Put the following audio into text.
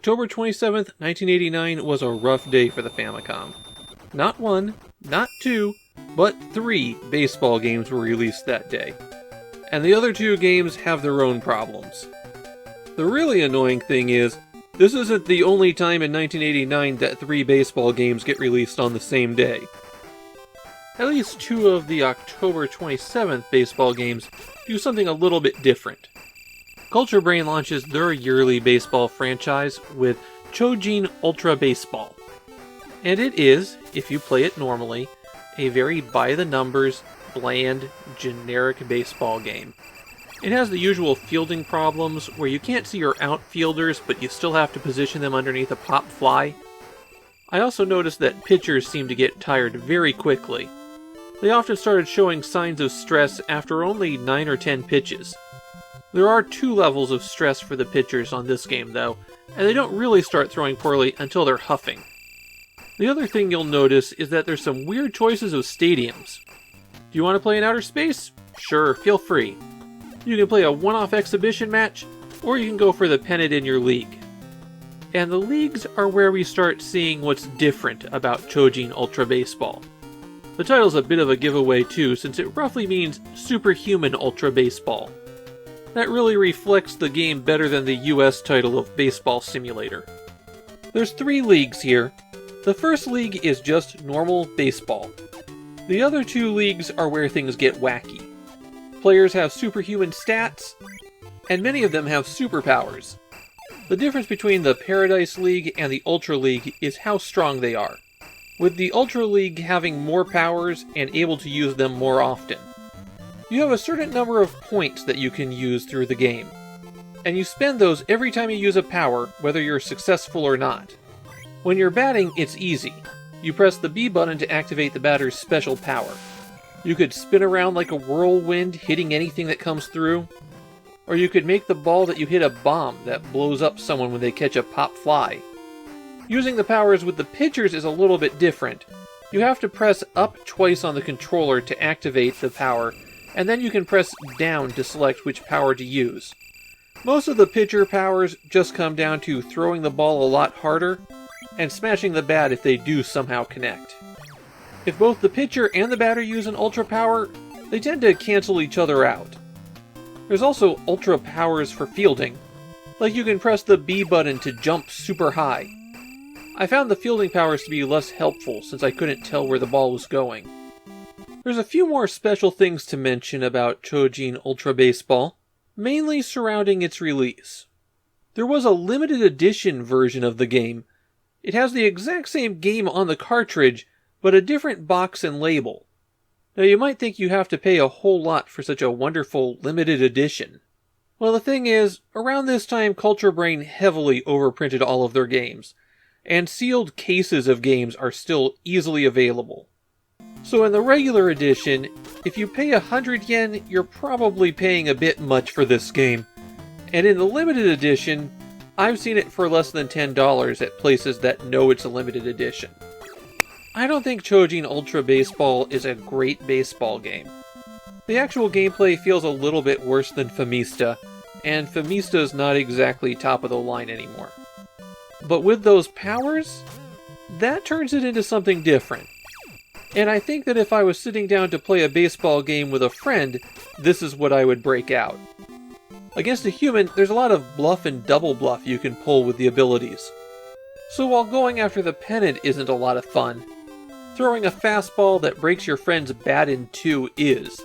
October 27th, 1989 was a rough day for the Famicom. Not one, not two, but 3 baseball games were released that day. And the other 2 games have their own problems. The really annoying thing is, this isn't the only time in 1989 that 3 baseball games get released on the same day. At least 2 of the October 27th baseball games do something a little bit different. Culture Brain launches their yearly baseball franchise with Choujin Ultra Baseball. And it is, if you play it normally, a very by-the-numbers, bland, generic baseball game. It has the usual fielding problems where you can't see your outfielders, but you still have to position them underneath a pop fly. I also noticed that pitchers seem to get tired very quickly. They often started showing signs of stress after only 9 or 10 pitches. There are 2 levels of stress for the pitchers on this game though, and they don't really start throwing poorly until they're huffing. The other thing you'll notice is that there's some weird choices of stadiums. Do you want to play in outer space? Sure, feel free. You can play a one-off exhibition match, or you can go for the pennant in your league. And the leagues are where we start seeing what's different about Choujin Ultra Baseball. The title's a bit of a giveaway too, since it roughly means Superhuman Ultra Baseball. That really reflects the game better than the US title of Baseball Simulator. There's 3 leagues here. The first league is just normal baseball. The other 2 leagues are where things get wacky. Players have superhuman stats, and many of them have superpowers. The difference between the Paradise League and the Ultra League is how strong they are, with the Ultra League having more powers and able to use them more often. You have a certain number of points that you can use through the game, and you spend those every time you use a power, whether you're successful or not. When you're batting, it's easy. You press the B button to activate the batter's special power. You could spin around like a whirlwind, hitting anything that comes through, or you could make the ball that you hit a bomb that blows up someone when they catch a pop fly. Using the powers with the pitchers is a little bit different. You have to press up twice on the controller to activate the power, and then you can press down to select which power to use. Most of the pitcher powers just come down to throwing the ball a lot harder, and smashing the bat if they do somehow connect. If both the pitcher and the batter use an ultra power, they tend to cancel each other out. There's also ultra powers for fielding, like you can press the B button to jump super high. I found the fielding powers to be less helpful since I couldn't tell where the ball was going. There's a few more special things to mention about Choujin Ultra Baseball, mainly surrounding its release. There was a limited edition version of the game. It has the exact same game on the cartridge, but a different box and label. Now you might think you have to pay a whole lot for such a wonderful limited edition. Well, the thing is, around this time Culture Brain heavily overprinted all of their games, and sealed cases of games are still easily available. So in the regular edition, if you pay 100 yen, you're probably paying a bit much for this game. And in the limited edition, I've seen it for less than $10 at places that know it's a limited edition. I don't think Choujin Ultra Baseball is a great baseball game. The actual gameplay feels a little bit worse than Famista, and Famista's not exactly top of the line anymore. But with those powers, that turns it into something different. And I think that if I was sitting down to play a baseball game with a friend, this is what I would break out. Against a human, there's a lot of bluff and double bluff you can pull with the abilities. So while going after the pennant isn't a lot of fun, throwing a fastball that breaks your friend's bat in 2 is.